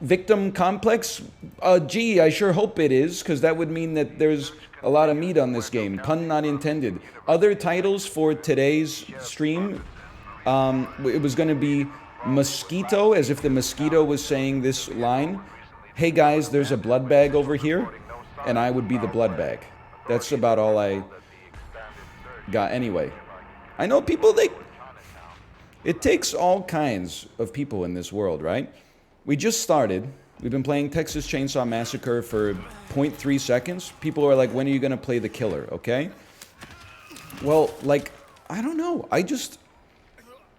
victim complex? Gee, I sure hope it is, because that would mean that there's a lot of meat on this game. Pun not intended. Other titles for today's stream, it was going to be Mosquito, as if the mosquito was saying this line. Hey guys, there's a blood bag over here, and I would be the blood bag. That's about all I got. Anyway, I know people, it takes all kinds of people in this world, right? We just started. We've been playing Texas Chain Saw Massacre for 0.3 seconds. People are like, when are you going to play the killer, okay? Well, like, I don't know.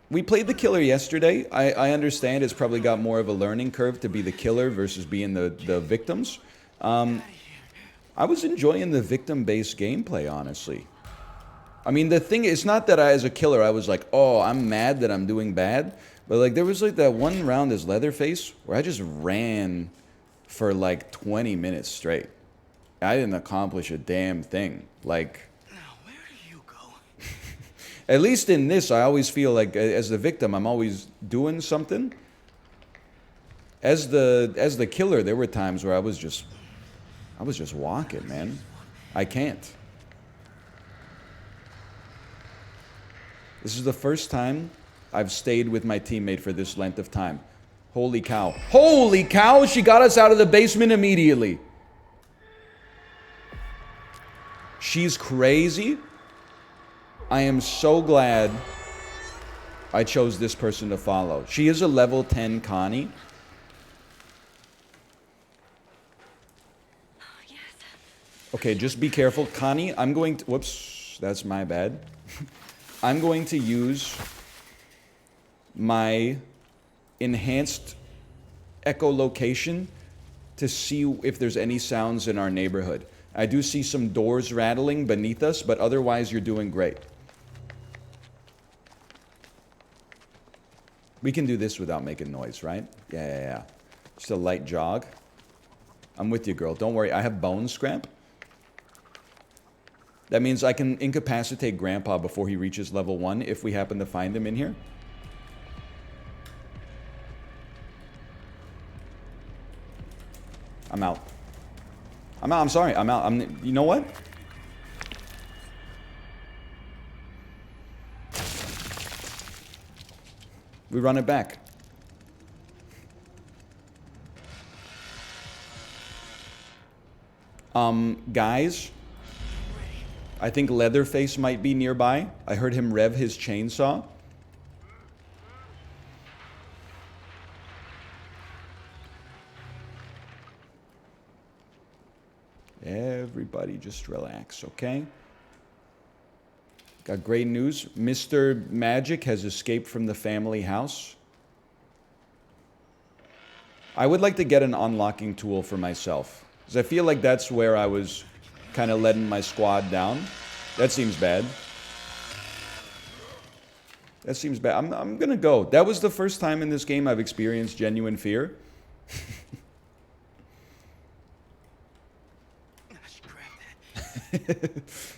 We played the killer yesterday. I understand it's probably got more of a learning curve to be the killer versus being the victims. I was enjoying the victim-based gameplay, honestly. I mean, the thing, it's not that as a killer, I was like, oh, I'm mad that I'm doing bad. But, like, there was, like, that one round as Leatherface where I just ran for, like, 20 minutes straight. I didn't accomplish a damn thing. Like, now, where do you go? At least in this, I always feel like, as the victim, I'm always doing something. As the killer, there were times where I was just walking, man. I can't. This is the first time I've stayed with my teammate for this length of time. Holy cow. Holy cow! She got us out of the basement immediately. She's crazy. I am so glad I chose this person to follow. She is a level 10 Connie. Yes. Okay, just be careful. Connie, I'm going to... Whoops, that's my bad. I'm going to use my enhanced echolocation to see if there's any sounds in our neighborhood. I do see some doors rattling beneath us, but otherwise you're doing great. We can do this without making noise, right? Yeah. Just a light jog. I'm with you, girl. Don't worry. I have bone scrap. That means I can incapacitate Grandpa before he reaches level 1 if we happen to find him in here. I'm out. I'm sorry. I'm out. You know what? We run it back. Guys, I think Leatherface might be nearby. I heard him rev his chainsaw. Everybody just relax, okay? Got great news. Mr. Magic has escaped from the family house. I would like to get an unlocking tool for myself, because I feel like that's where I was kind of letting my squad down. That seems bad. That seems bad. I'm gonna go. That was the first time in this game I've experienced genuine fear.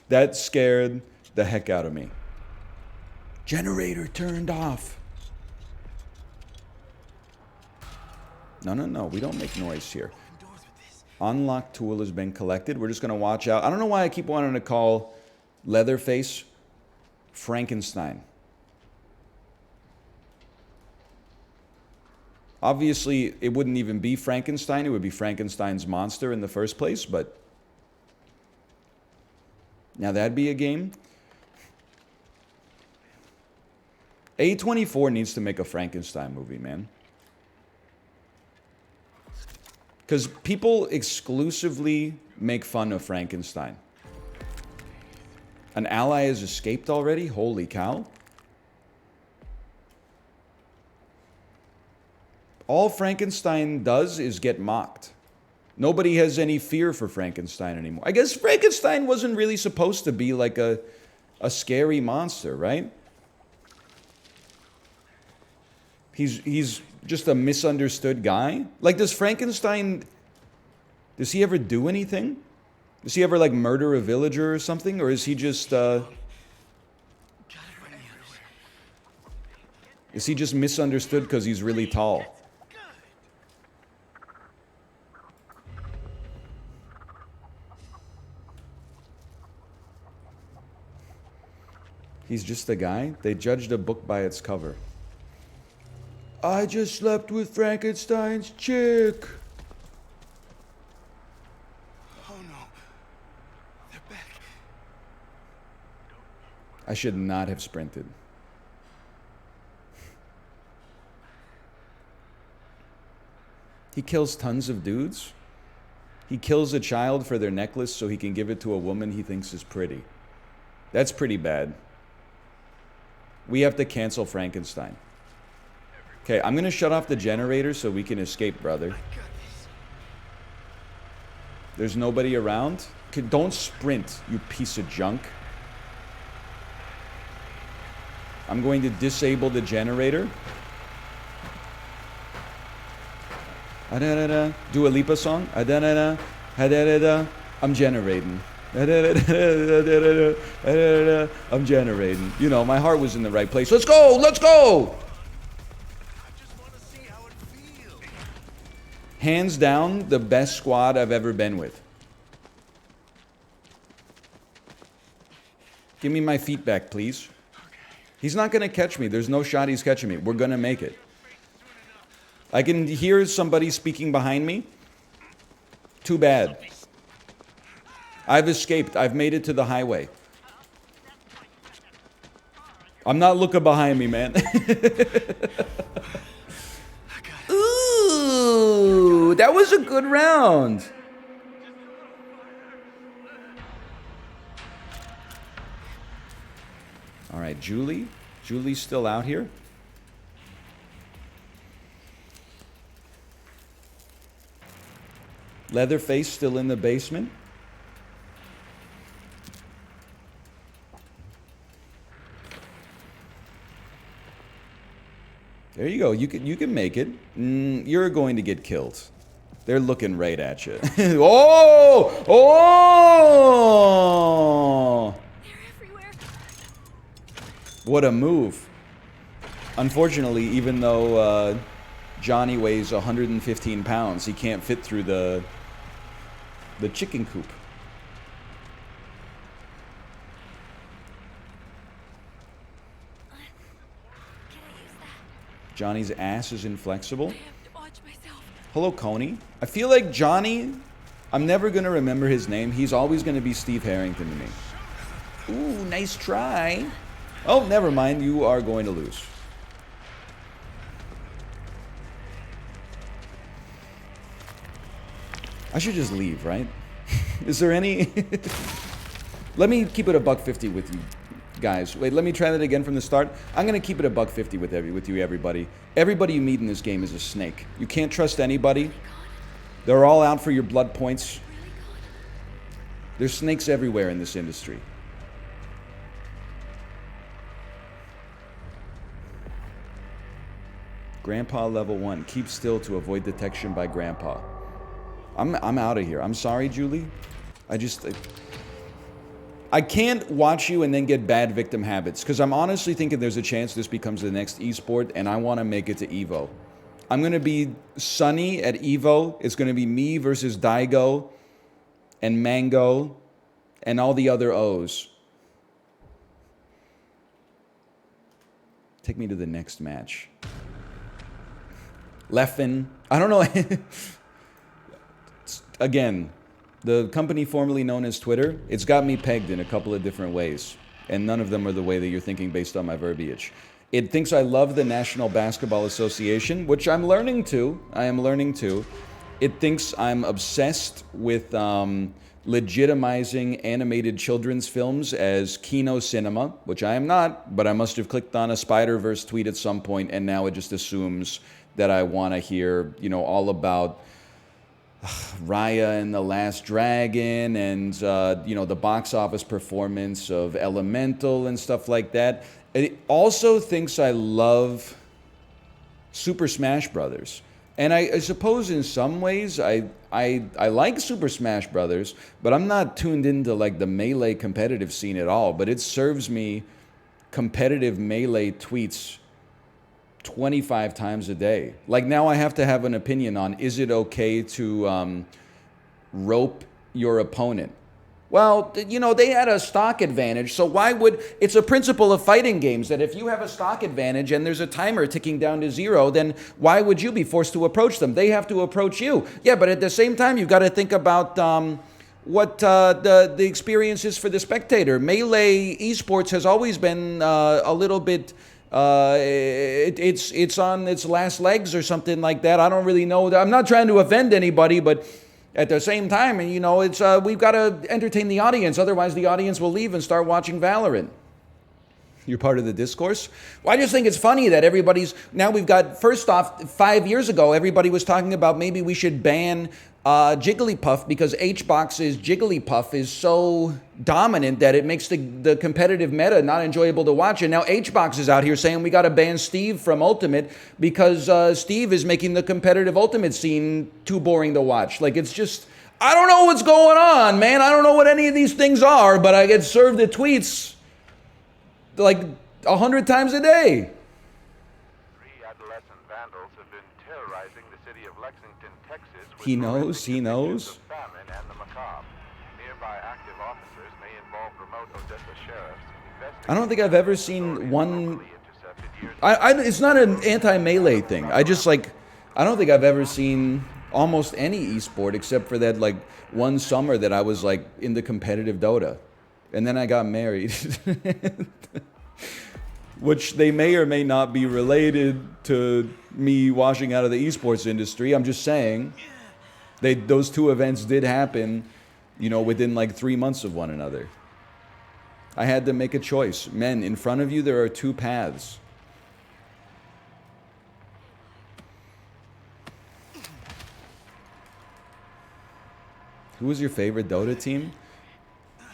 That scared the heck out of me. Generator turned off. No. We don't make noise here. Unlock tool has been collected. We're just going to watch out. I don't know why I keep wanting to call Leatherface Frankenstein. Obviously, it wouldn't even be Frankenstein. It would be Frankenstein's monster in the first place, but... Now that'd be a game. A24 needs to make a Frankenstein movie, man. Because people exclusively make fun of Frankenstein. An ally has escaped already? Holy cow. All Frankenstein does is get mocked. Nobody has any fear for Frankenstein anymore. I guess Frankenstein wasn't really supposed to be like a scary monster, right? He's just a misunderstood guy. Like, does Frankenstein... Does he ever do anything? Does he ever, like, murder a villager or something? Or is he just, Is he just misunderstood because he's really tall? He's just a guy? They judged a book by its cover. I just slept with Frankenstein's chick. Oh no. They're back. I should not have sprinted. He kills tons of dudes. He kills a child for their necklace so he can give it to a woman he thinks is pretty. That's pretty bad. We have to cancel Frankenstein. Okay, I'm gonna shut off the generator so we can escape, brother. There's nobody around? Okay, don't sprint, you piece of junk. I'm going to disable the generator. Do a Lipa song. I'm generating. I'm generating. You know, my heart was in the right place. Let's go! Let's go! I just want to see how it feels. Hands down, the best squad I've ever been with. Give me my feet back, please. He's not going to catch me. There's no shot he's catching me. We're going to make it. I can hear somebody speaking behind me. Too bad. I've escaped. I've made it to the highway. I'm not looking behind me, man. Ooh, that was a good round. All right, Julie. Julie's still out here. Leatherface still in the basement. There you go. You can make it. You're going to get killed. They're looking right at you. Oh! Oh! They're everywhere. What a move. Unfortunately, even though Johnny weighs 115 pounds, he can't fit through the chicken coop. Johnny's ass is inflexible. I have to watch myself. Hello, Coney. I feel like Johnny, I'm never going to remember his name. He's always going to be Steve Harrington to me. Ooh, nice try. Oh, never mind. You are going to lose. I should just leave, right? Is there any... Let me keep it a $1.50 with you guys. Wait, let me try that again from the start. I'm going to keep it a $1.50 with you, everybody. Everybody you meet in this game is a snake. You can't trust anybody. They're all out for your blood points. There's snakes everywhere in this industry. Grandpa level 1. Keep still to avoid detection by Grandpa. I'm out of here. I'm sorry, Julie. I can't watch you and then get bad victim habits, because I'm honestly thinking there's a chance this becomes the next esport, and I want to make it to Evo. I'm going to be Sunny at Evo. It's going to be me versus Daigo and Mango and all the other O's. Take me to the next match. Leffen. I don't know. Again, the company formerly known as Twitter, it's got me pegged in a couple of different ways. And none of them are the way that you're thinking based on my verbiage. It thinks I love the National Basketball Association, which I'm learning to. I am learning to. It thinks I'm obsessed with legitimizing animated children's films as Kino cinema, which I am not, but I must have clicked on a Spider-Verse tweet at some point, and now it just assumes that I want to hear, you know, all about Raya and the Last Dragon and, you know, the box office performance of Elemental and stuff like that. It also thinks I love Super Smash Brothers. And I suppose in some ways I like Super Smash Brothers, but I'm not tuned into like the Melee competitive scene at all. But it serves me competitive Melee tweets 25 times a day. Like now I have to have an opinion on, is it okay to rope your opponent? Well, you know, they had a stock advantage, so why would... It's a principle of fighting games that if you have a stock advantage and there's a timer ticking down to 0, then why would you be forced to approach them? They have to approach you. Yeah, but at the same time, you've got to think about what the experience is for the spectator. Melee Esports has always been a little bit... it's on its last legs or something like that. I don't really know. I'm not trying to offend anybody, but... At the same time, you know, it's we've got to entertain the audience. Otherwise, the audience will leave and start watching Valorant. You're part of the discourse? Well, I just think it's funny that everybody's... Now we've got... First off, 5 years ago, everybody was talking about maybe we should ban Jigglypuff because HBox's Jigglypuff is so dominant that it makes the competitive meta not enjoyable to watch. And now HBox is out here saying we got to ban Steve from Ultimate because Steve is making the competitive Ultimate scene too boring to watch. Like, it's just... I don't know what's going on, man. I don't know what any of these things are, but I get served the tweets like 100 times a day. 3 adolescent vandals have been terrorizing the city of Lexington, Texas. With He knows, he knows. of famine and the macabre. Nearby active officers may involve remote Odessa sheriffs. I don't think I've ever seen one... it's not an anti-melee thing. I just like... I don't think I've ever seen almost any esport except for that like one summer that I was like in the competitive Dota. And then I got married. Which they may or may not be related to me washing out of the esports industry. I'm just saying, those two events did happen, you know, within like 3 months of one another. I had to make a choice. Men, in front of you, there are 2 paths. Who was your favorite Dota team?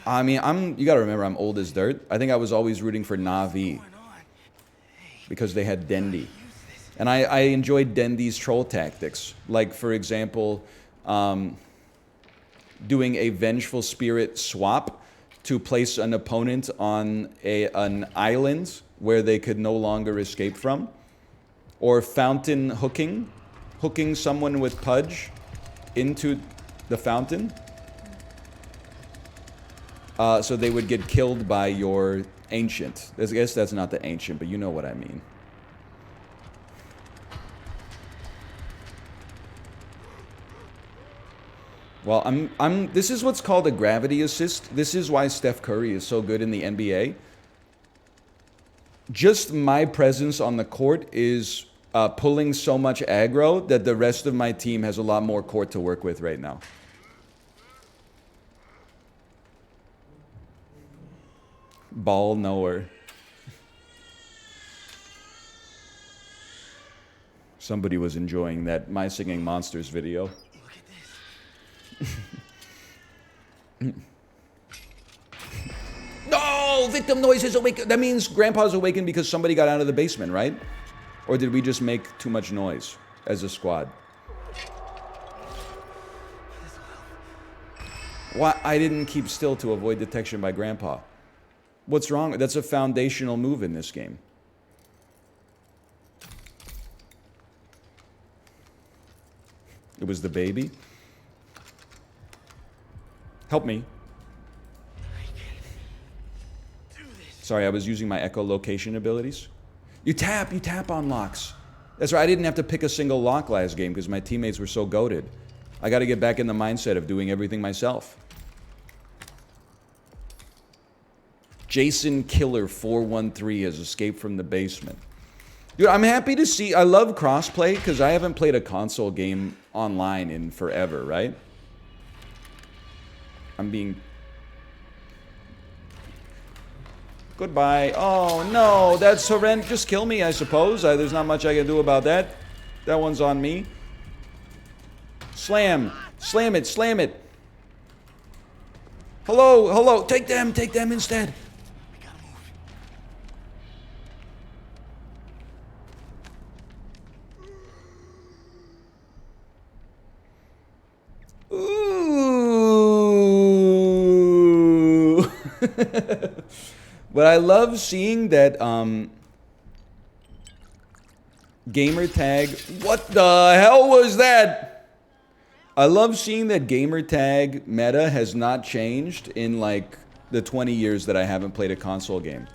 I mean, you gotta remember, I'm old as dirt. I think I was always rooting for Na'Vi because they had Dendi. And I enjoyed Dendi's troll tactics. Like, for example, doing a Vengeful Spirit swap to place an opponent on an island where they could no longer escape from. Or fountain hooking someone with Pudge into the fountain. So they would get killed by your ancient. I guess that's not the ancient, but you know what I mean. Well, this is what's called a gravity assist. This is why Steph Curry is so good in the NBA. Just my presence on the court is pulling so much aggro that the rest of my team has a lot more court to work with right now. Ball knower. Somebody was enjoying that My Singing Monsters video. Look at this. No! Victim noise is awake. That means Grandpa's awakened because somebody got out of the basement, right? Or did we just make too much noise as a squad? Why? I didn't keep still to avoid detection by Grandpa. What's wrong? That's a foundational move in this game. It was the baby. Help me. Sorry, I was using my echolocation abilities. You tap on locks. That's right, I didn't have to pick a single lock last game because my teammates were so goated. I got to get back in the mindset of doing everything myself. Jason Killer 413 has escaped from the basement. Dude, I'm happy to see... I love crossplay because I haven't played a console game online in forever, right? I'm being... Goodbye. Oh, no, that's horrendous. Just kill me, I suppose. There's not much I can do about that. That one's on me. Slam. Slam it, slam it. Hello. Take them instead. Ooh. But I love seeing that gamer tag. What the hell was that? I love seeing that gamertag meta has not changed in like the 20 years that I haven't played a console game.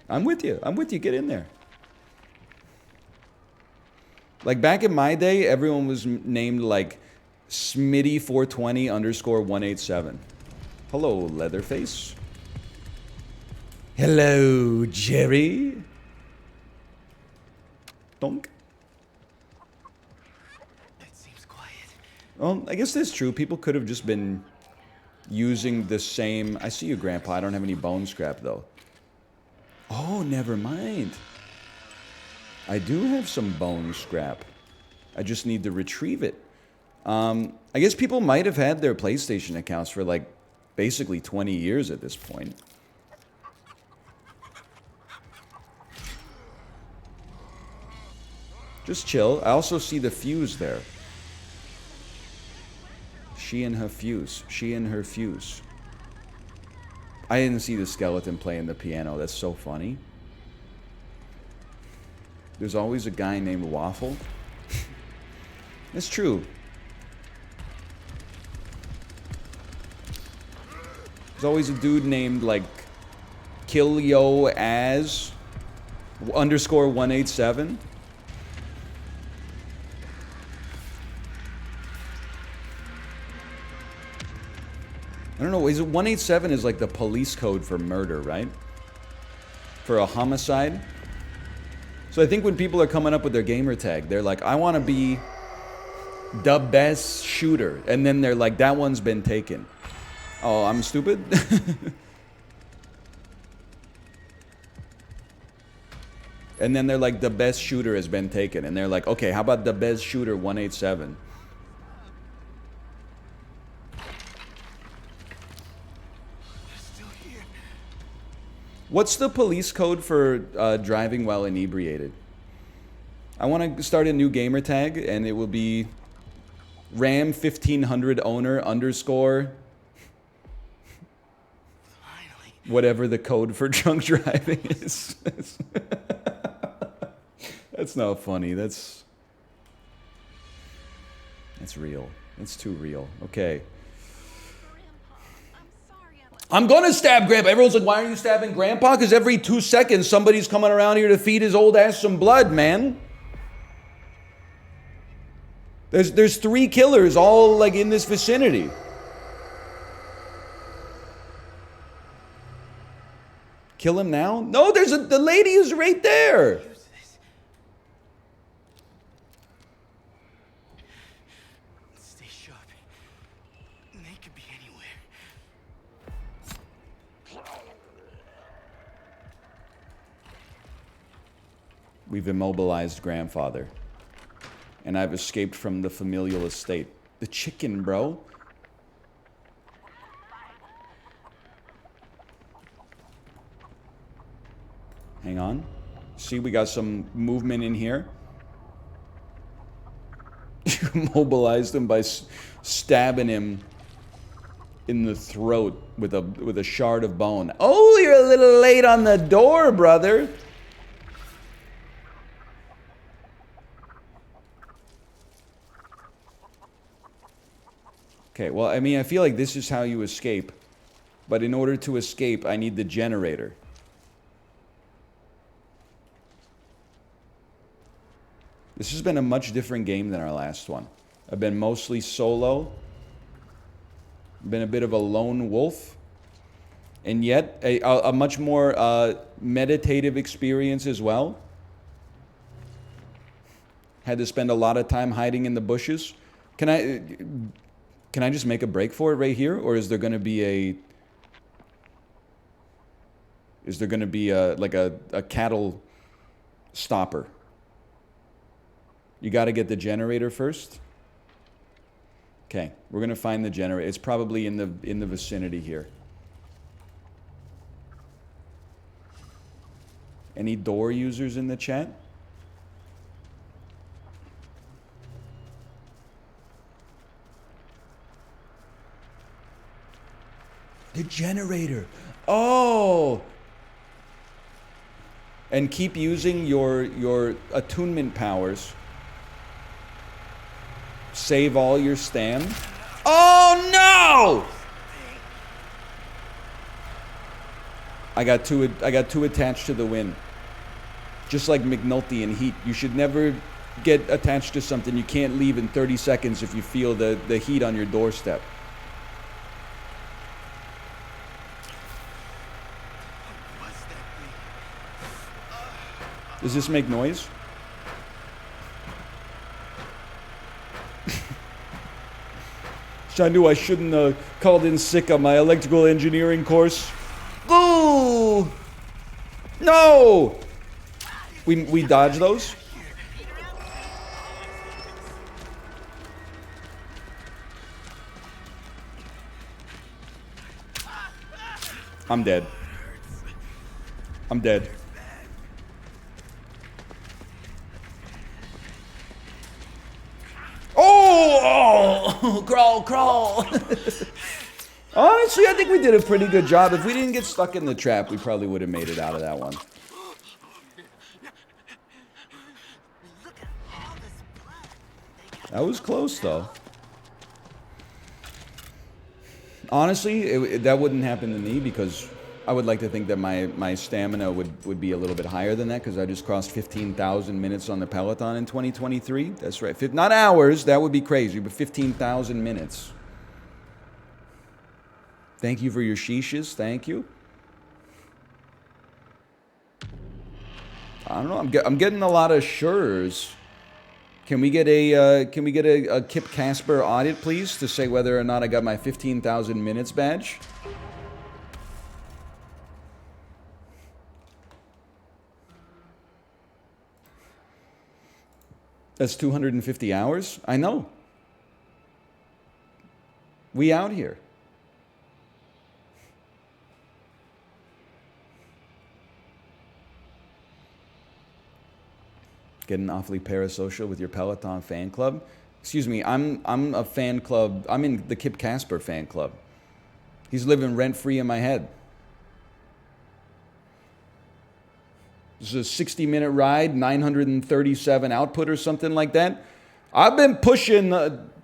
I'm with you. I'm with you. Get in there. Like back in my day, everyone was named like Smitty420 underscore 187. Hello, Leatherface. Hello, Jerry. Donk. It seems quiet. Well, I guess that's true. People could have just been using the same... I see you, Grandpa. I don't have any bone scrap, though. Oh, never mind. I do have some bone scrap. I just need to retrieve it. I guess people might have had their PlayStation accounts for, like, basically 20 years at this point. Just chill. I also see the fuse there. She and her fuse. She and her fuse. I didn't see the skeleton playing the piano. That's so funny. There's always a guy named Waffle. That's true. There's always a dude named, like, Killyo as underscore 187. I don't know, is it 187 is like the police code for murder, right? For a homicide? So I think when people are coming up with their gamer tag, they're like, I want to be the best shooter. And then they're like, that one's been taken. Oh, I'm stupid? And then they're like, the best shooter has been taken. And they're like, okay, how about the best shooter 187? What's the police code for driving while inebriated? I want to start a new gamer tag, and it will be Ram 1500 owner underscore whatever the code for drunk driving is. That's not funny. That's real. That's too real. Okay. I'm gonna stab Grandpa. Everyone's like, why are you stabbing Grandpa? Because every 2 seconds, somebody's coming around here to feed his old ass some blood, man. There's 3 killers all, like, in this vicinity. Kill him now? No, the lady is right there. Stay sharp. They could be anywhere. We've immobilized Grandfather. And I've escaped from the familial estate. The chicken, bro. Hang on. See, we got some movement in here. You immobilized him by stabbing him in the throat with a shard of bone. Oh, you're a little late on the door, brother. Okay, well, I mean, I feel like this is how you escape. But in order to escape, I need the generator. This has been a much different game than our last one. I've been mostly solo. Been a bit of a lone wolf. And yet, a much more meditative experience as well. Had to spend a lot of time hiding in the bushes. Can I just make a break for it right here? Or is there going to be a... Is there going to be like a cattle stopper? You got to get the generator first? Okay, we're going to find the generator. It's probably in the vicinity here. Any door users in the chat? The generator. Oh! And keep using your attunement powers Save all your stam. Oh no! I got too attached to the win. Just like McNulty in Heat. You should never get attached to something you can't leave in 30 seconds if you feel the heat on your doorstep. Does this make noise? I knew I shouldn't have called in sick on my electrical engineering course. Ooh! No! We dodge those? I'm dead. I'm dead. Oh! Crawl, crawl! Honestly, I think we did a pretty good job. If we didn't get stuck in the trap, we probably would have made it out of that one. That was close, though. Honestly, that wouldn't happen to me because I would like to think that my stamina would be a little bit higher than that because I just crossed 15,000 minutes on the Peloton in 2023. That's right. Not hours, that would be crazy, but 15,000 minutes. Thank you for your sheeshes. Thank you. I don't know. I'm getting a lot of sures. Can we get a Kip Casper audit, please, to say whether or not I got my 15,000 minutes badge? That's 250 hours? I know. We out here. Getting awfully parasocial with your Peloton fan club. Excuse me, I'm a fan club. I'm in the Kip Casper fan club. He's living rent-free in my head. This is a 60-minute ride, 937 output or something like that. I've been pushing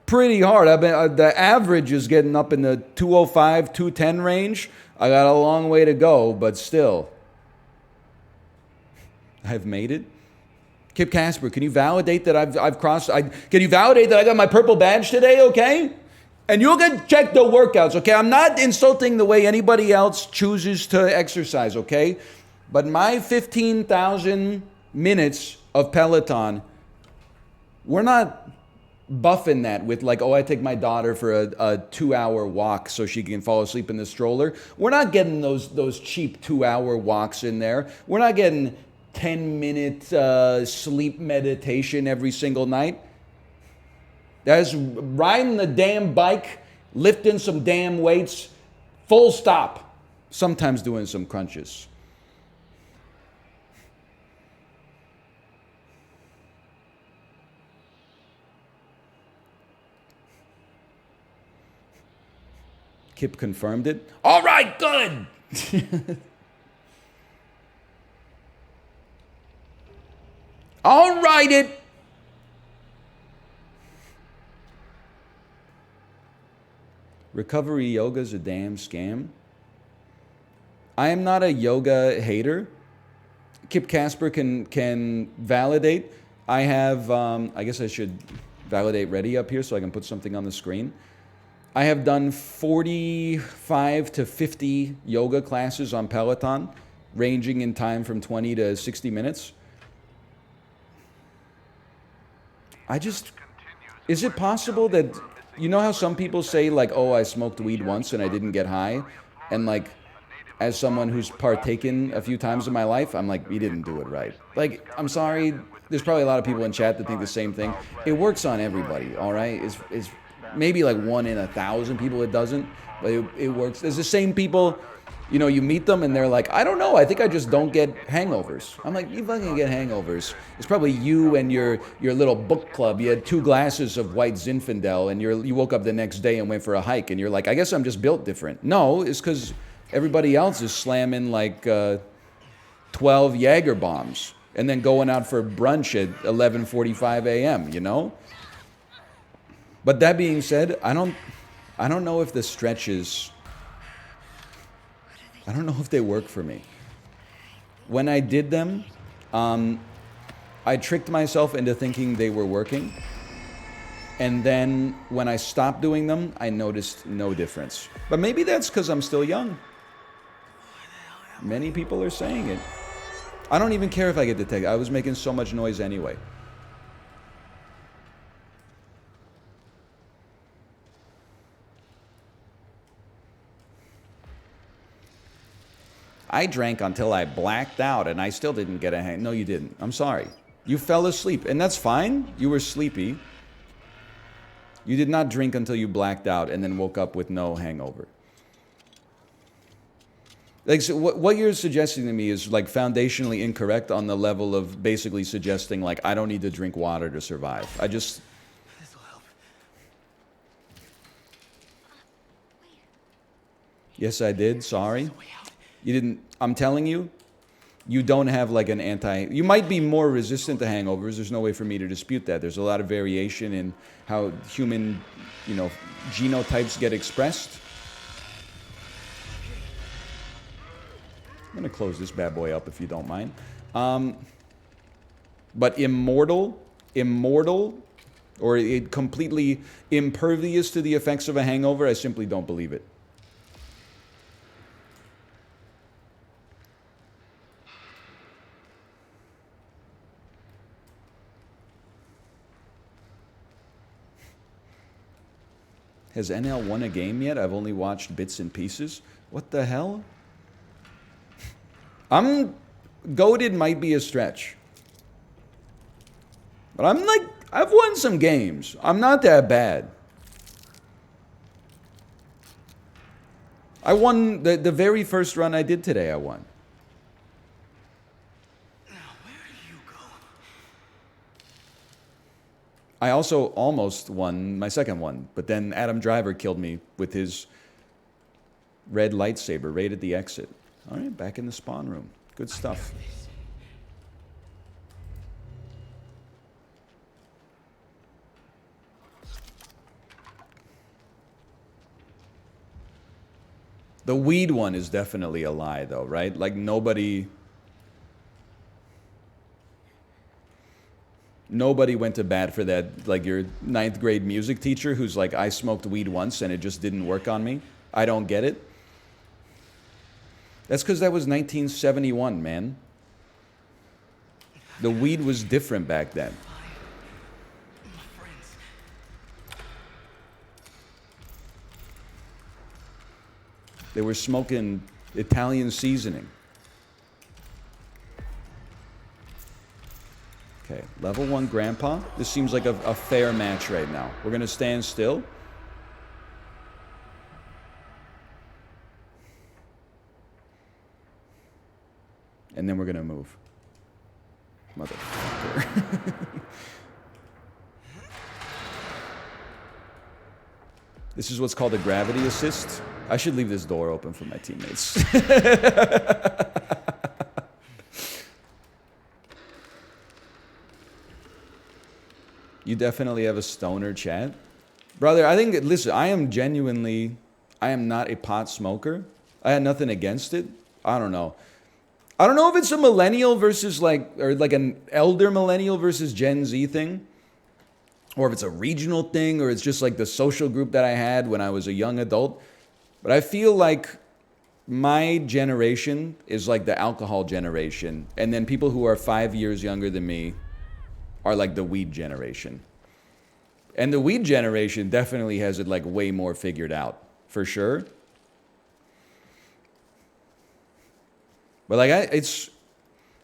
pretty hard. The average is getting up in the 205, 210 range. I got a long way to go, but still. I've made it. Kip Casper, can you validate that I've crossed? Can you validate that I got my purple badge today, okay? And you can check the workouts, okay? I'm not insulting the way anybody else chooses to exercise, okay? But my 15,000 minutes of Peloton, we're not buffing that with like, oh, I take my daughter for a 2-hour walk so she can fall asleep in the stroller. We're not getting those cheap 2-hour walks in there. We're not getting 10-minute sleep meditation every single night. That's riding the damn bike, lifting some damn weights, full stop. Sometimes doing some crunches. Kip confirmed it. All right, good. All right, it. Recovery yoga is a damn scam. I am not a yoga hater. Kip Casper can validate. I have, I guess I should validate ready up here so I can put something on the screen. I have done 45 to 50 yoga classes on Peloton, ranging in time from 20 to 60 minutes. Is it possible that, you know how some people say like, oh, I smoked weed once and I didn't get high? And like, as someone who's partaken a few times in my life, I'm like, you didn't do it right. Like, I'm sorry, there's probably a lot of people in chat that think the same thing. It works on everybody, all right? It's maybe like 1 in 1,000 people it doesn't, but it works. There's the same people, you know, you meet them and they're like, I don't know, I think I just don't get hangovers. I'm like, you fucking get hangovers. It's probably you and your little book club. You had 2 glasses of white Zinfandel and you woke up the next day and went for a hike and you're like, I guess I'm just built different. No, it's because everybody else is slamming like 12 Jaeger bombs and then going out for brunch at 11:45 a.m., you know? But that being said, I don't know if the stretches, I don't know if they work for me. When I did them, I tricked myself into thinking they were working. And then when I stopped doing them, I noticed no difference. But maybe that's because I'm still young. Many people are saying it. I don't even care if I get detected. I was making so much noise anyway. I drank until I blacked out and I still didn't get a hang. No, you didn't. I'm sorry. You fell asleep, and that's fine. You were sleepy. You did not drink until you blacked out and then woke up with no hangover. Like, so what you're suggesting to me is like foundationally incorrect on the level of basically suggesting like I don't need to drink water to survive. I just... This'll help. Yes, I did. Sorry. You didn't... I'm telling you, you don't have like an anti... You might be more resistant to hangovers. There's no way for me to dispute that. There's a lot of variation in how human, genotypes get expressed. I'm going to close this bad boy up if you don't mind. But immortal, or completely impervious to the effects of a hangover, I simply don't believe it. Has NL won a game yet? I've only watched bits and pieces. What the hell? Goated might be a stretch. But I've won some games. I'm not that bad. I won the very first run I did today, I won. Now, where do you go? I also almost won my second one, but then Adam Driver killed me with his red lightsaber right at the exit. All right, back in the spawn room. Good stuff. The weed one is definitely a lie, though, right? Like, nobody went to bat for that, like your 9th grade music teacher who's like, I smoked weed once and it just didn't work on me. I don't get it. That's because that was 1971, man. The weed was different back then. My friends. They were smoking Italian seasoning. Okay, level 1 grandpa. This seems like a fair match right now. We're going to stand still. And then we're going to move. Motherfucker. This is what's called a gravity assist. I should leave this door open for my teammates. You definitely have a stoner chat. Brother, I think, listen, I am not a pot smoker. I had nothing against it. I don't know. I don't know if it's a millennial versus or an elder millennial versus Gen Z thing, or if it's a regional thing, or it's just like the social group that I had when I was a young adult. But I feel like my generation is like the alcohol generation, and then people who are 5 years younger than me are like the weed generation. And the weed generation definitely has it like way more figured out, for sure. But like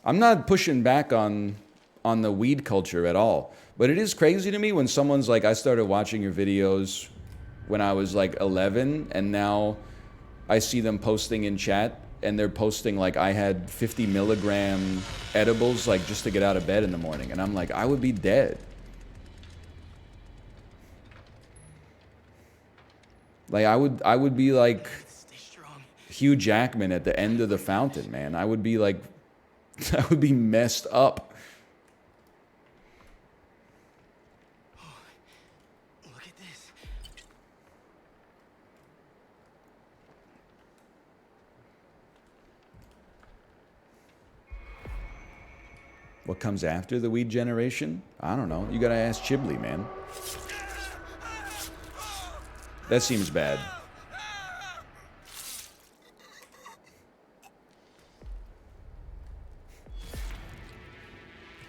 I'm not pushing back on the weed culture at all. But it is crazy to me when someone's like, I started watching your videos when I was like 11, and now I see them posting in chat, and they're posting like I had 50 milligram edibles like just to get out of bed in the morning. And I'm like, I would be dead. Like I would be like Stay strong. Hugh Jackman at the end of the fountain, man. I would be like, I would be messed up. Look at this. What comes after the weed generation? I don't know. You gotta ask Chiblee, man. That seems bad.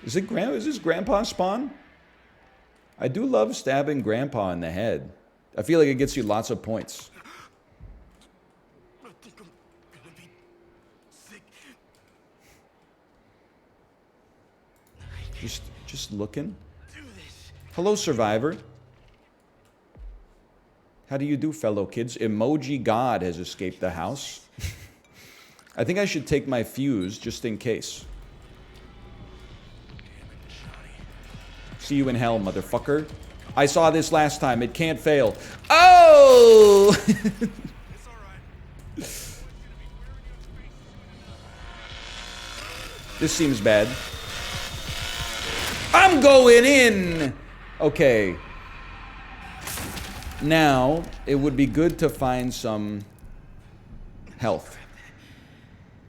Is this Grandpa spawn? I do love stabbing Grandpa in the head. I feel like it gets you lots of points. I think I'm gonna be sick. Just looking. Do this. Hello, Survivor. How do you do, fellow kids? Emoji God has escaped the house. I think I should take my fuse just in case. See you in hell, motherfucker. I saw this last time. It can't fail. Oh! This seems bad. I'm going in! Okay. Now, it would be good to find some health.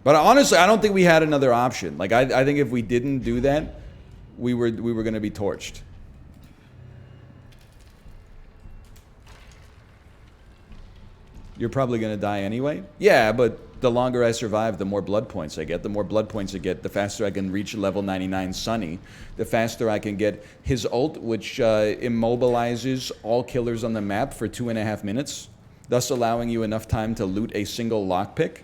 But honestly, I don't think we had another option. Like, I think if we didn't do that, we were going to be torched. You're probably going to die anyway? Yeah, but the longer I survive, the more blood points I get. The more blood points I get, the faster I can reach level 99 Sunny. The faster I can get his ult, which immobilizes all killers on the map for 2.5 minutes, thus allowing you enough time to loot a single lockpick.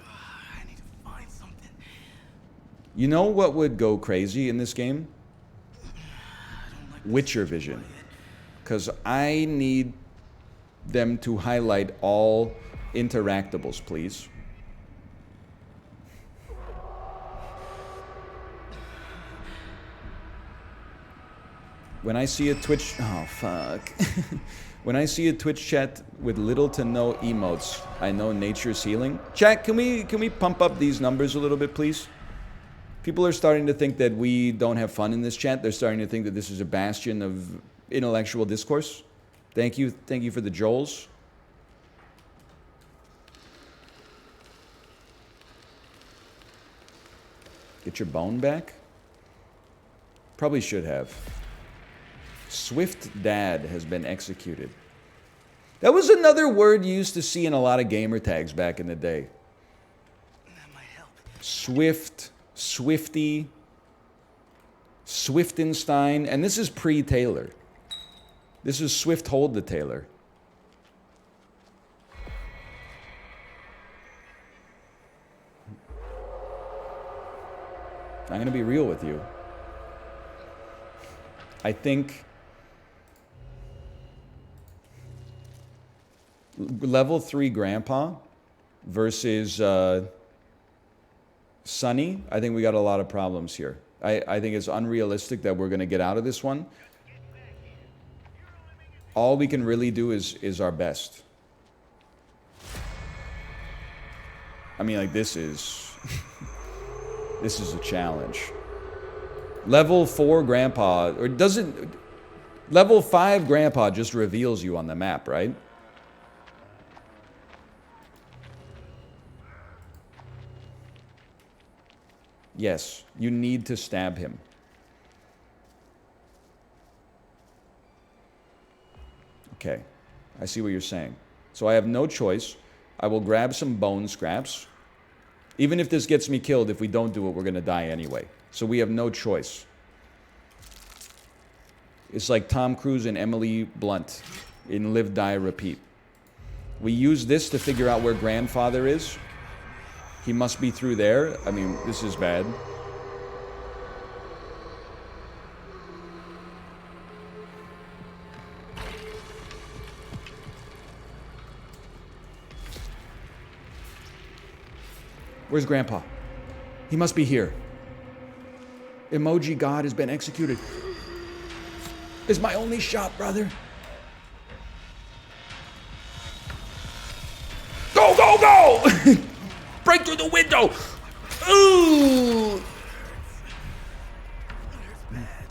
I need to find something. You know what would go crazy in this game? Witcher vision. Because I need them to highlight all interactables, please. When I see a Twitch... Oh, fuck. When I see a Twitch chat with little to no emotes, I know nature's healing. Chat, can we pump up these numbers a little bit, please? People are starting to think that we don't have fun in this chat. They're starting to think that this is a bastion of intellectual discourse. Thank you for the Joels. Get your bone back? Probably should have. Swift Dad has been executed. That was another word you used to see in a lot of gamer tags back in the day. That might help. Swift, Swifty, Swiftenstein, and this is pre-Taylor. This is Swift Hold the Taylor. I'm gonna be real with you. I think level 3 Grandpa versus Sunny, I think we got a lot of problems here. I think it's unrealistic that we're gonna get out of this one. All we can really do is our best. I mean, like, this is this is a challenge. Level 4 Grandpa, or doesn't... Level 5 Grandpa just reveals you on the map, right? Yes, you need to stab him. Okay, I see what you're saying. So I have no choice. I will grab some bone scraps. Even if this gets me killed, if we don't do it, we're gonna die anyway. So we have no choice. It's like Tom Cruise and Emily Blunt in Live, Die, Repeat. We use this to figure out where Grandfather is. He must be through there. I mean, this is bad. Where's Grandpa? He must be here. Emoji God has been executed. It's my only shot, brother. Go, go, go! Break through the window! Ooh!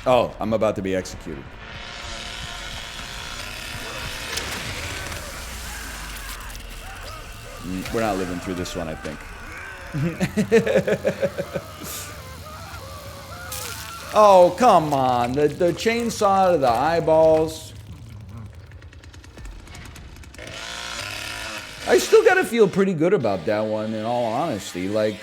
Oh, I'm about to be executed. We're not living through this one, I think. Oh, come on. The chainsaw to the eyeballs. I still gotta feel pretty good about that one, in all honesty. Like,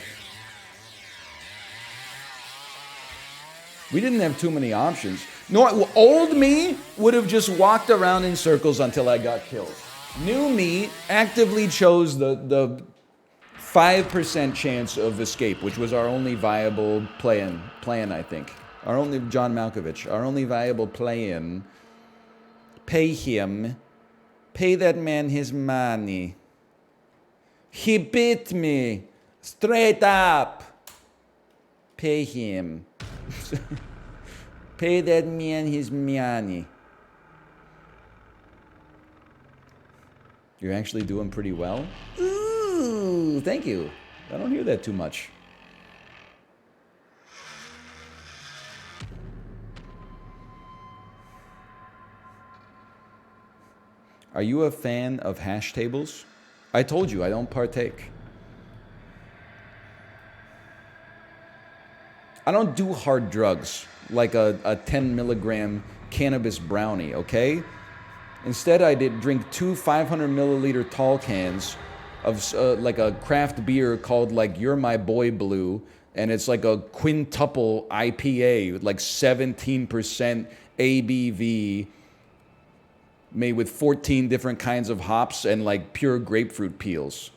we didn't have too many options. No, old me would have just walked around in circles until I got killed. New me actively chose the 5% chance of escape, which was our only viable plan, I think. Our only, John Malkovich, our only viable plan. Pay him. Pay that man his money. He beat me. Straight up. Pay him. Pay that man his money. You're actually doing pretty well? Ooh, thank you. I don't hear that too much. Are you a fan of hash tables? I told you I don't partake. I don't do hard drugs like a 10 milligram cannabis brownie, okay? Instead, I did drink 2 500 milliliter tall cans of like a craft beer called like You're My Boy Blue, and it's like a quintuple IPA with like 17% ABV, made with 14 different kinds of hops and like pure grapefruit peels.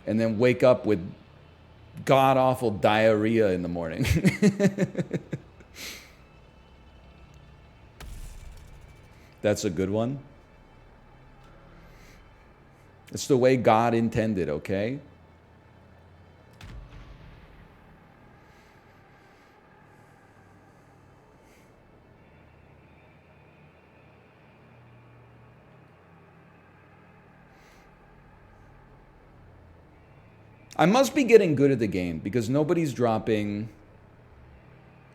And then wake up with god-awful diarrhea in the morning. That's a good one. It's the way God intended, okay? I must be getting good at the game because nobody's dropping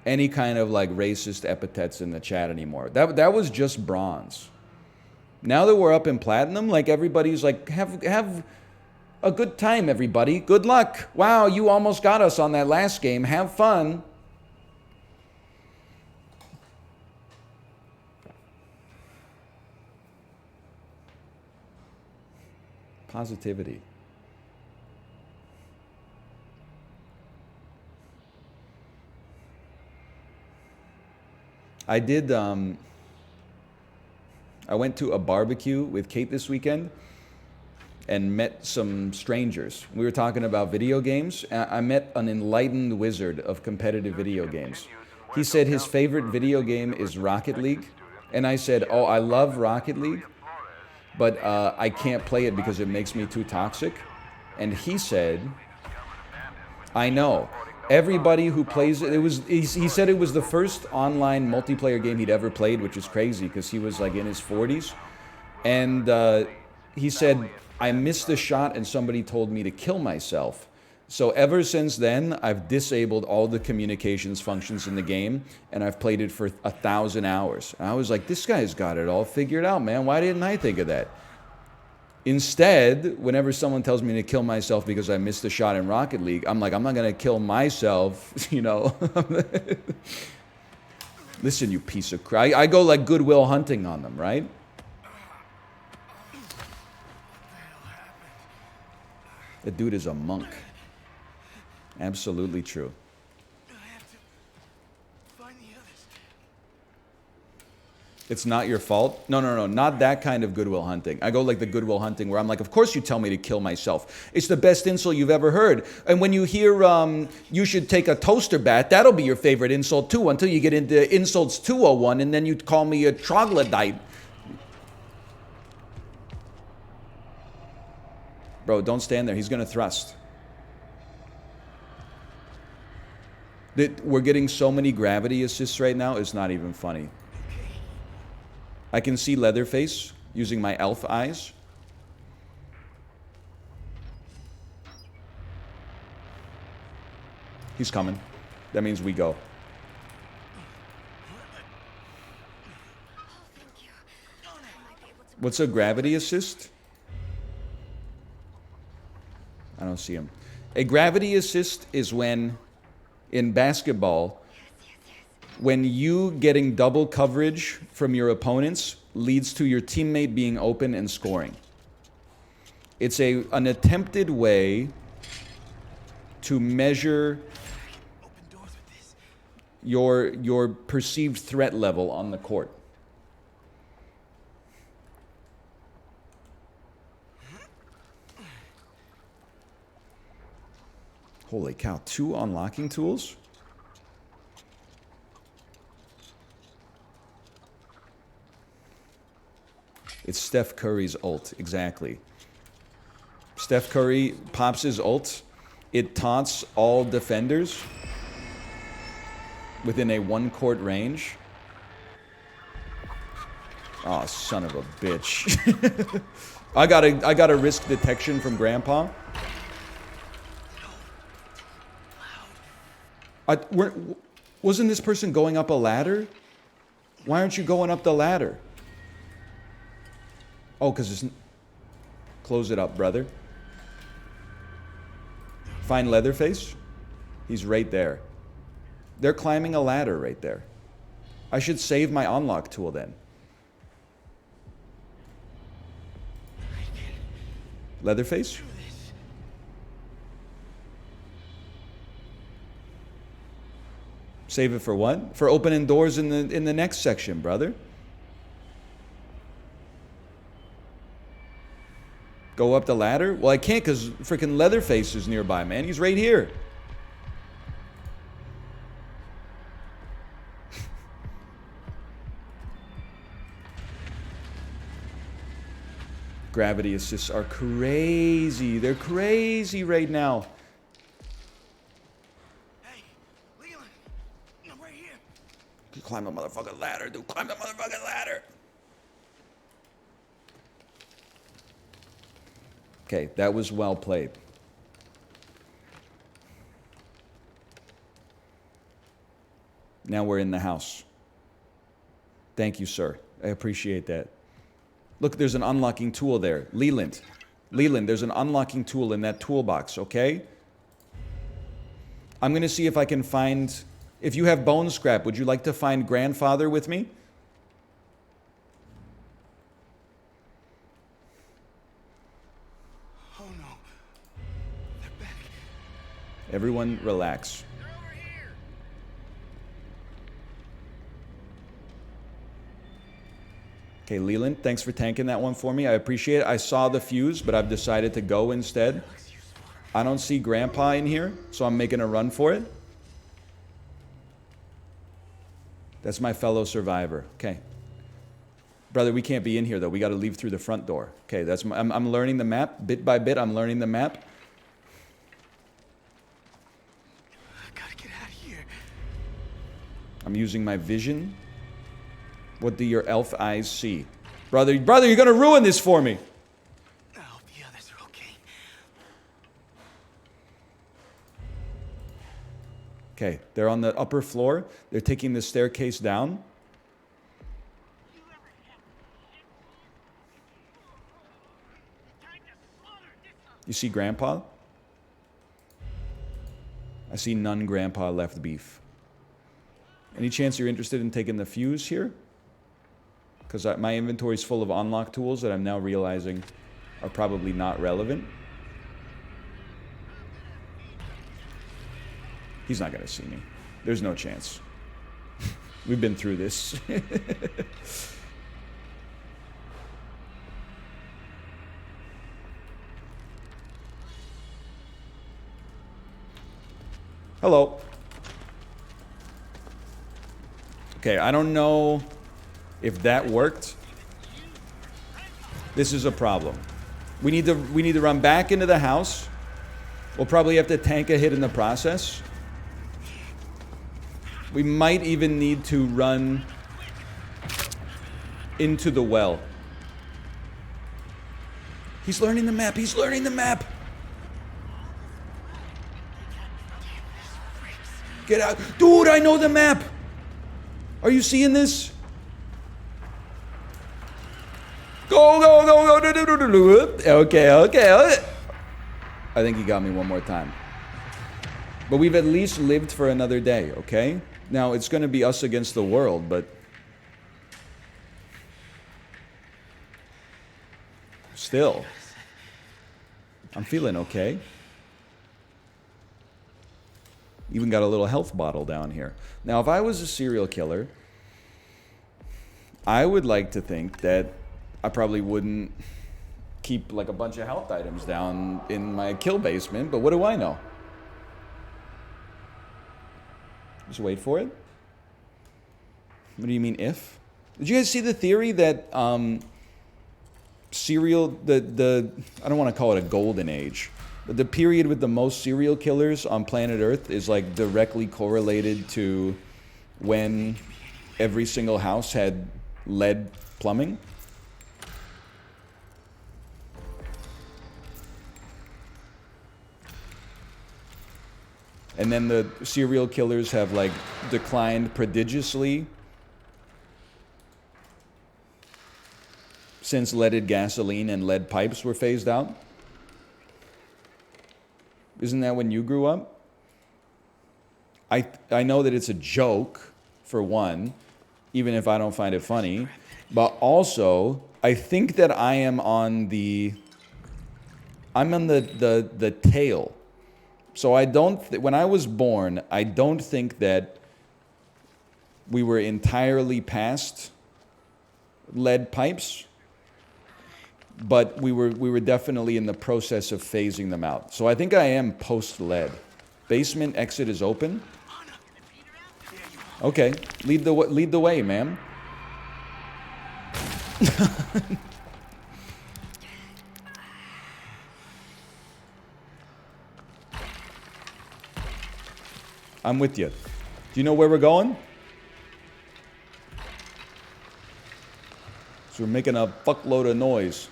any kind of like racist epithets in the chat anymore. That was just bronze. Now that we're up in platinum, like everybody's like, have a good time, everybody. Good luck. Wow, you almost got us on that last game. Have fun. Positivity. I did, I went to a barbecue with Kate this weekend and met some strangers. We were talking about video games. I met an enlightened wizard of competitive video games. He said his favorite video game is Rocket League. And I said, oh, I love Rocket League, but I can't play it because it makes me too toxic. And he said, I know. Everybody who plays it, he said it was the first online multiplayer game he'd ever played, which is crazy because he was like in his 40s. And he said, I missed the shot and somebody told me to kill myself. So ever since then, I've disabled all the communications functions in the game and I've played it for 1,000 hours. And I was like, this guy's got it all figured out, man. Why didn't I think of that? Instead, whenever someone tells me to kill myself because I missed a shot in Rocket League, I'm like, I'm not going to kill myself, you know. Listen, you piece of crap. I go like Goodwill Hunting on them, right? That dude is a monk. Absolutely true. It's not your fault? No, not that kind of Goodwill Hunting. I go like the Goodwill Hunting where I'm like, of course you tell me to kill myself. It's the best insult you've ever heard. And when you hear you should take a toaster bath, that'll be your favorite insult too, until you get into insults 201 and then you call me a troglodyte. Bro, don't stand there. He's going to thrust. We're getting so many gravity assists right now, it's not even funny. I can see Leatherface using my elf eyes. He's coming. That means we go. Oh, thank you. I might be able to What's a gravity assist? I don't see him. A gravity assist is when, in basketball, when you getting double coverage from your opponents leads to your teammate being open and scoring. It's an attempted way to measure Open doors with this. your perceived threat level on the court. Holy cow, 2 unlocking tools? It's Steph Curry's ult, exactly. Steph Curry pops his ult. It taunts all defenders within a 1-court range. Oh, son of a bitch. I gotta risk detection from Grandpa. Wasn't this person going up a ladder? Why aren't you going up the ladder? Oh, because it's... Close it up, brother. Find Leatherface. He's right there. They're climbing a ladder right there. I should save my unlock tool then. Leatherface? Save it for what? For opening doors in the next section, brother. Go up the ladder? Well, I can't because freaking Leatherface is nearby, man. He's right here. Gravity assists are crazy. They're crazy right now. Hey, Leland, I'm right here. You climb the motherfucking ladder, dude. Climb the motherfucking ladder. Okay, that was well played. Now we're in the house. Thank you, sir. I appreciate that. Look, there's an unlocking tool there. Leland, there's an unlocking tool in that toolbox, okay? I'm going to see if I can find... If you have bone scrap, would you like to find grandfather with me? Oh no. They're back. Everyone relax. They're over here. Okay, Leland, thanks for tanking that one for me. I appreciate it. I saw the fuse, but I've decided to go instead. I don't see Grandpa in here, so I'm making a run for it. That's my fellow survivor. Okay. Brother, we can't be in here, though. We got to leave through the front door. Okay, I'm learning the map. Bit by bit, I'm learning the map. I gotta get out of here. I'm using my vision. What do your elf eyes see? Brother, you're going to ruin this for me. I hope the others are okay. Okay, they're on the upper floor. They're taking the staircase down. You see Grandpa? I see none Grandpa left beef. Any chance you're interested in taking the fuse here? Because my inventory is full of unlock tools that I'm now realizing are probably not relevant. He's not going to see me. There's no chance. We've been through this. Hello. Okay, I don't know if that worked. This is a problem. We need to run back into the house. We'll probably have to tank a hit in the process. We might even need to run into the well. He's learning the map. He's learning the map. Get out. Dude, I know the map. Are you seeing this? Go! Okay. I think he got me one more time. But we've at least lived for another day, okay? Now, it's going to be us against the world, but... still. I'm feeling okay. Even got a little health bottle down here. Now, if I was a serial killer, I would like to think that I probably wouldn't keep like a bunch of health items down in my kill basement, but what do I know? Just wait for it? What do you mean if? Did you guys see the theory that serial, I don't want to call it a golden age, but the period with the most serial killers on planet Earth is like directly correlated to when every single house had lead plumbing? And then the serial killers have like declined prodigiously since leaded gasoline and lead pipes were phased out. Isn't that when you grew up? I know that it's a joke, for one, even if I don't find it funny. But also, I think that I'm on the tail. So I don't, when I was born, I don't think that we were entirely past lead pipes, but we were definitely in the process of phasing them out. So I think I am post-lead. Basement exit is open. Okay, lead the way, ma'am. I'm with you. Do you know where we're going? So we're making a fuckload of noise.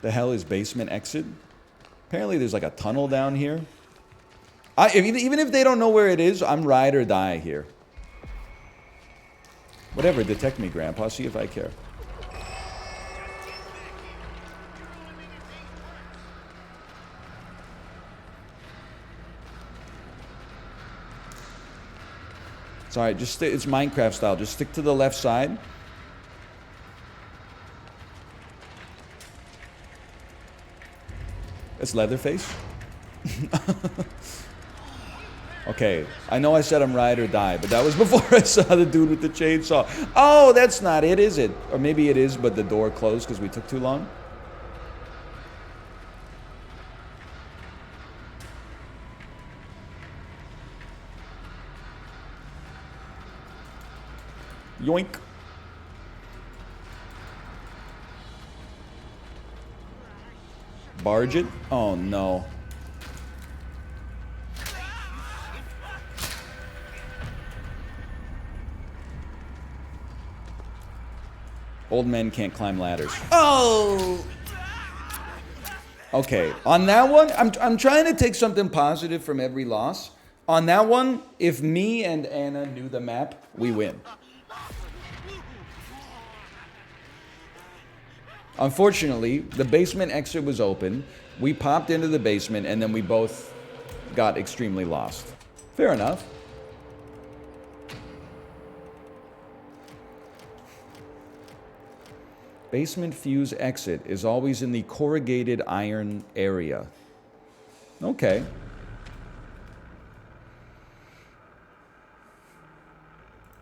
The hell is basement exit? Apparently there's like a tunnel down here. Even if they don't know where it is, I'm ride or die here. Whatever, detect me, Grandpa. See if I care. It's alright, just it's Minecraft style. Just stick to the left side. It's Leatherface. Okay, I know I said I'm ride or die, but that was before I saw the dude with the chainsaw. Oh, that's not it, is it? Or maybe it is, but the door closed because we took too long. Yoink. Barge it? Oh no. Old men can't climb ladders. Oh! Okay, on that one, I'm trying to take something positive from every loss. On that one, if me and Anna knew the map, we win. Unfortunately, the basement exit was open. We popped into the basement, and then we both got extremely lost. Fair enough. Basement fuse exit is always in the corrugated iron area. Okay.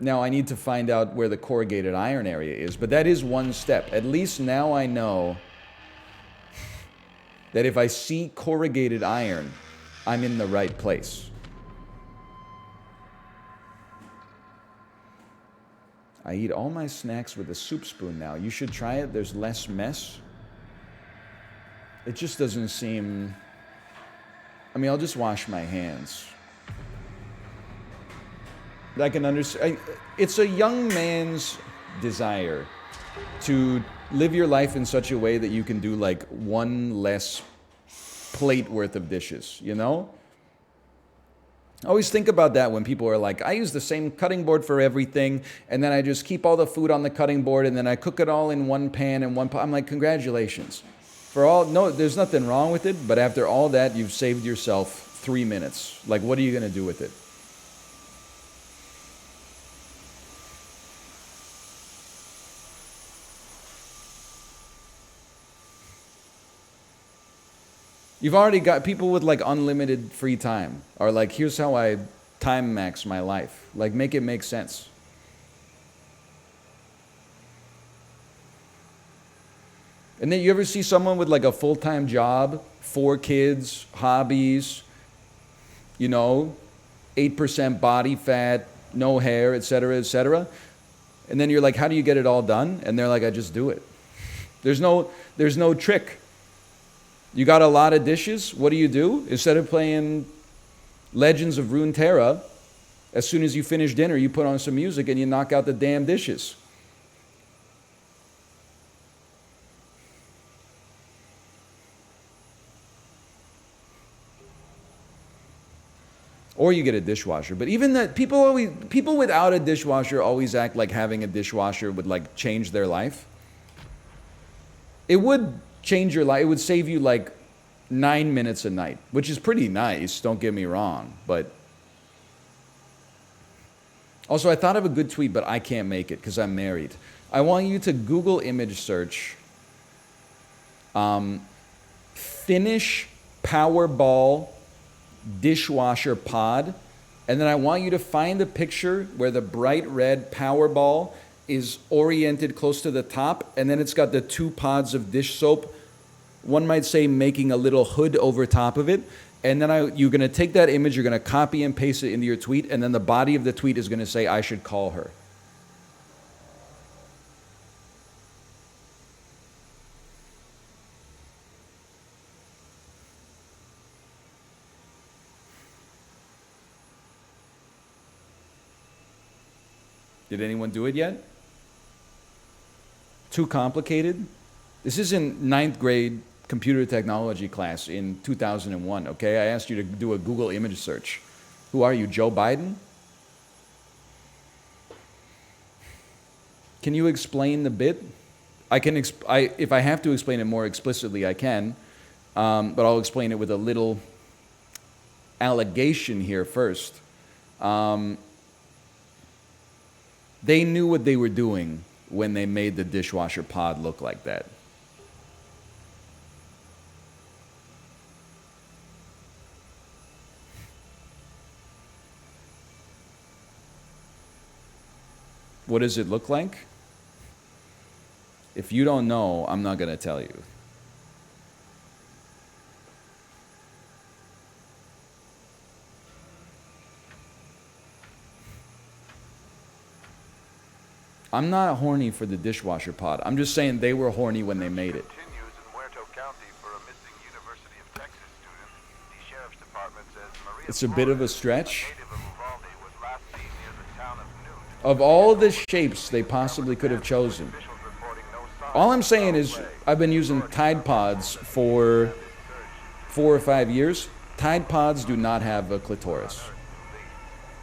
Now I need to find out where the corrugated iron area is, but that is one step. At least now I know that if I see corrugated iron, I'm in the right place. I eat all my snacks with a soup spoon now. You should try it. There's less mess. It just doesn't seem... I mean, I'll just wash my hands. I can understand. It's a young man's desire to live your life in such a way that you can do like one less plate worth of dishes, you know? I always think about that when people are like, I use the same cutting board for everything, and then I just keep all the food on the cutting board, and then I cook it all in one pan and one pot. I'm like, congratulations. No, there's nothing wrong with it, but after all that, you've saved yourself 3 minutes. Like, what are you going to do with it? You've already got people with like unlimited free time are like, here's how I time max my life. Like, make it make sense. And then you ever see someone with like a full-time job, 4 kids, hobbies, 8% body fat, no hair, etc., etc. And then you're like, how do you get it all done? And they're like, I just do it. There's no trick. You got a lot of dishes. What do? Instead of playing Legends of Runeterra, as soon as you finish dinner, you put on some music and you knock out the damn dishes. Or you get a dishwasher. But even that, people without a dishwasher always act like having a dishwasher would like change their life. It would change your life. It would save you like 9 minutes a night, which is pretty nice, don't get me wrong. But also, I thought of a good tweet, but I can't make it because I'm married. I want you to Google image search Finnish Powerball dishwasher pod, and then I want you to find a picture where the bright red Powerball is oriented close to the top, and then it's got the 2 pods of dish soap, one might say making a little hood over top of it. And then you're going to take that image, you're going to copy and paste it into your tweet, and then the body of the tweet is going to say, I should call her. Did anyone do it yet? Too complicated? This is in 9th grade computer technology class in 2001, okay? I asked you to do a Google image search. Who are you, Joe Biden? Can you explain the bit? If I have to explain it more explicitly, I can, but I'll explain it with a little allegation here first. They knew what they were doing when they made the dishwasher pod look like that. What does it look like? If you don't know, I'm not going to tell you. I'm not horny for the dishwasher pod. I'm just saying they were horny when they made it. Continues in Muerto County for a missing University of Texas student. The sheriff's department says Maria It's a bit of a Flores, stretch. native of Uvalde, was last seen near the town of Newt. Of all the shapes they possibly could have chosen, Officials reporting no signs all I'm of saying foul is play. I've been using Tide Pods for 4 or 5 years. Tide Pods do not have a clitoris.